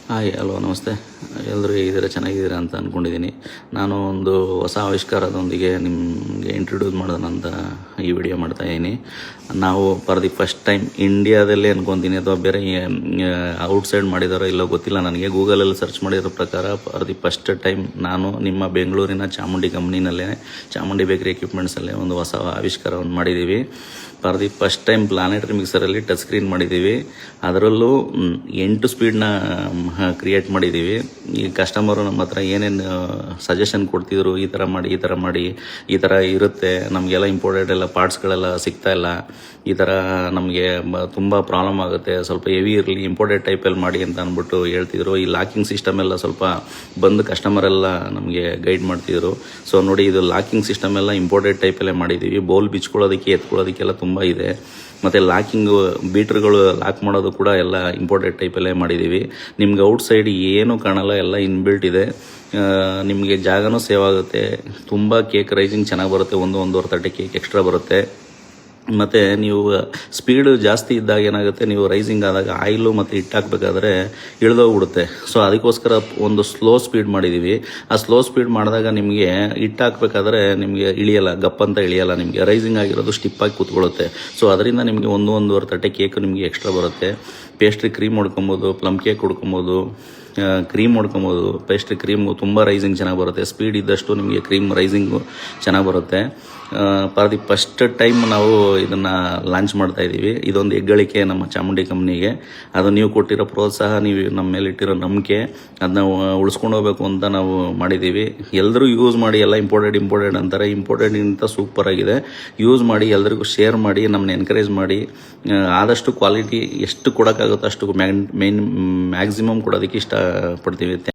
Hi hello ನಮಸ್ತೆ. ಎಲ್ಲರೂ ಹೇಗಿದ್ದೀರಾ, ಚೆನ್ನಾಗಿದ್ದೀರಾ ಅಂತ ಅಂದ್ಕೊಂಡಿದ್ದೀನಿ. ನಾನು ಒಂದು ಹೊಸ ಆವಿಷ್ಕಾರದೊಂದಿಗೆ ನಿಮಗೆ ಇಂಟ್ರೊಡ್ಯೂಸ್ ಮಾಡೋಣ ಅಂತ ಈ ವಿಡಿಯೋ ಮಾಡ್ತಾಯಿದ್ದೀನಿ. ನಾವು ಫಾರ್ ದಿ ಫಸ್ಟ್ ಟೈಮ್ ಇಂಡಿಯಾದಲ್ಲೇ ಅನ್ಕೊತೀನಿ, ಅಥವಾ ಬೇರೆ ಔಟ್ಸೈಡ್ ಮಾಡಿದಾರೋ ಇಲ್ಲೋ ಗೊತ್ತಿಲ್ಲ ನನಗೆ. ಗೂಗಲಲ್ಲಿ ಸರ್ಚ್ ಮಾಡಿರೋ ಪ್ರಕಾರ ಫಾರ್ ದಿ ಫಸ್ಟ್ ಟೈಮ್ ನಾನು ನಿಮ್ಮ ಬೆಂಗಳೂರಿನ ಚಾಮುಂಡಿ ಕಂಪ್ನಿನಲ್ಲೇ, ಚಾಮುಂಡಿ ಬೇಕರಿ ಎಕ್ವಿಪ್ಮೆಂಟ್ಸಲ್ಲೇ ಒಂದು ಹೊಸ ಆವಿಷ್ಕಾರವನ್ನು ಮಾಡಿದ್ದೀವಿ. For the first time planetary ಮಿಕ್ಸರಲ್ಲಿ ಟಚ್ ಸ್ಕ್ರೀನ್ ಮಾಡಿದ್ದೀವಿ. ಅದರಲ್ಲೂ 8 ಸ್ಪೀಡ್ನ ಕ್ರಿಯೇಟ್ ಮಾಡಿದ್ದೀವಿ. ಈ ಕಸ್ಟಮರು ನಮ್ಮ ಹತ್ರ ಏನೇನು ಸಜೆಷನ್ ಕೊಡ್ತಿದ್ರು, ಈ ಥರ ಮಾಡಿ ಈ ಥರ ಮಾಡಿ, ಈ ಥರ ಇರುತ್ತೆ, ನಮಗೆಲ್ಲ ಇಂಪೋರ್ಟೆಡ್ ಎಲ್ಲ ಪಾರ್ಟ್ಸ್ಗಳೆಲ್ಲ ಸಿಗ್ತಾ ಇಲ್ಲ, ಈ ಥರ ನಮಗೆ ತುಂಬ ಪ್ರಾಬ್ಲಮ್ ಆಗುತ್ತೆ, ಸ್ವಲ್ಪ ಹೆವಿ ಇರಲಿ, ಇಂಪೋರ್ಟೆಡ್ ಟೈಪಲ್ಲಿ ಮಾಡಿ ಅಂತ ಅಂದ್ಬಿಟ್ಟು ಹೇಳ್ತಿದ್ರು. ಈ ಲಾಕಿಂಗ್ ಸಿಸ್ಟಮ್ ಎಲ್ಲ ಸ್ವಲ್ಪ ಬಂದು ಕಸ್ಟಮರ್ ಎಲ್ಲ ನಮಗೆ ಗೈಡ್ ಮಾಡ್ತಿದ್ರು. ಸೊ ನೋಡಿ, ಇದು ಲಾಕಿಂಗ್ ಸಿಸ್ಟಮ್ ಎಲ್ಲ ಇಂಪೋರ್ಟೆಡ್ ಟೈಪಲ್ಲೇ ಮಾಡಿದ್ದೀವಿ. ಬೌಲ್ ಬಿಚ್ಕೊಳ್ಳೋದಕ್ಕೆ ಎತ್ಕೊಳ್ಳೋದಕ್ಕೆಲ್ಲ ತುಂಬ ಇದೆ. ಮತ್ತು ಲಾಕಿಂಗು ಬೀಟ್ರ್ಗಳು ಲಾಕ್ ಮಾಡೋದು ಕೂಡ ಎಲ್ಲ ಇಂಪೋರ್ಟೆಡ್ ಟೈಪಲ್ಲೇ ಮಾಡಿದ್ದೀವಿ. ನಿಮ್ಗೆ ಔಟ್ಸೈಡ್ ಏನೂ ಕಾಣಲ್ಲ, ಎಲ್ಲ ಇನ್ಬಿಲ್ಟ್ ಇದೆ. ನಿಮಗೆ ಜಾಗನೂ ಸೇವ್ ಆಗುತ್ತೆ. ತುಂಬ ಕೇಕ್ ರೈಸಿಂಗ್ ಚೆನ್ನಾಗಿ ಬರುತ್ತೆ. 1-1.5 ತಟ್ಟೆ ಕೇಕ್ ಎಕ್ಸ್ಟ್ರಾ ಬರುತ್ತೆ. ಮತ್ತು ನೀವು ಸ್ಪೀಡು ಜಾಸ್ತಿ ಇದ್ದಾಗ ಏನಾಗುತ್ತೆ, ನೀವು ರೈಸಿಂಗ್ ಆದಾಗ ಆಯಿಲು ಮತ್ತು ಹಿಟ್ಟು ಹಾಕಬೇಕಾದ್ರೆ ಇಳಿದೋಗ್ಬಿಡುತ್ತೆ. ಸೊ ಅದಕ್ಕೋಸ್ಕರ ಒಂದು ಸ್ಲೋ ಸ್ಪೀಡ್ ಮಾಡಿದ್ದೀವಿ. ಆ ಸ್ಲೋ ಸ್ಪೀಡ್ ಮಾಡಿದಾಗ ನಿಮಗೆ ಹಿಟ್ಟು ಹಾಕಬೇಕಾದ್ರೆ ನಿಮಗೆ ಇಳಿಯಲ್ಲ, ಗಪ್ಪಂತ ಇಳಿಯಲ್ಲ, ನಿಮಗೆ ರೈಸಿಂಗ್ ಆಗಿರೋದು ಸ್ಟಿಪ್ಪಾಗಿ ಕೂತ್ಕೊಳ್ಳುತ್ತೆ. ಸೊ ಅದರಿಂದ ನಿಮಗೆ 1-1.5 ತಟ್ಟೆ ಕೇಕು ನಿಮಗೆ ಎಕ್ಸ್ಟ್ರಾ ಬರುತ್ತೆ. ಪೇಸ್ಟ್ರಿ ಕ್ರೀಮ್ ಹೊಡ್ಕೊಬೋದು, ಪ್ಲಮ್ ಕೇಕ್ ಹೊಡ್ಕೊಬೋದು, ಕ್ರೀಮ್ ಹೊಡ್ಕೊಬೋದು. ಪೇಸ್ಟ್ರಿ ಕ್ರೀಮು ತುಂಬ ರೈಸಿಂಗ್ ಚೆನ್ನಾಗಿ ಬರುತ್ತೆ. ಸ್ಪೀಡ್ ಇದ್ದಷ್ಟು ನಿಮಗೆ ಕ್ರೀಮ್ ರೈಸಿಂಗು ಚೆನ್ನಾಗಿ ಬರುತ್ತೆ. ಫಾರ್ ದಿ ಫಸ್ಟ್ ಟೈಮ್ ನಾವು ಇದನ್ನು ಲಾಂಚ್ ಮಾಡ್ತಾಯಿದ್ದೀವಿ. ಇದೊಂದು ಹೆಗ್ಗಳಿಕೆ ನಮ್ಮ ಚಾಮುಂಡಿ ಕಂಪ್ನಿಗೆ. ಅದು ನೀವು ಕೊಟ್ಟಿರೋ ಪ್ರೋತ್ಸಾಹ, ನೀವು ನಮ್ಮ ಮೇಲೆ ಇಟ್ಟಿರೋ ನಂಬಿಕೆ, ಅದನ್ನ ಉಳಿಸ್ಕೊಂಡು ಹೋಗಬೇಕು ಅಂತ ನಾವು ಮಾಡಿದ್ದೀವಿ. ಎಲ್ಲರೂ ಯೂಸ್ ಮಾಡಿ. ಎಲ್ಲ ಇಂಪೋರ್ಟೆಡ್ ಅಂತಾರೆ, ಇಂಪೋರ್ಟೆಡ್ಗಿಂತ ಸೂಪರಾಗಿದೆ. ಯೂಸ್ ಮಾಡಿ, ಎಲ್ಲರಿಗೂ ಶೇರ್ ಮಾಡಿ, ನಮ್ಮನ್ನ ಎನ್ಕರೇಜ್ ಮಾಡಿ. ಆದಷ್ಟು ಕ್ವಾಲಿಟಿ ಎಷ್ಟು ಕೊಡೋಕ್ಕಾಗುತ್ತೋ ಅಷ್ಟು ಮ್ಯಾಕ್ಸಿಮಮ್ ಕೊಡೋದಕ್ಕೆ ಇಷ್ಟಪಡ್ತೀವಿ.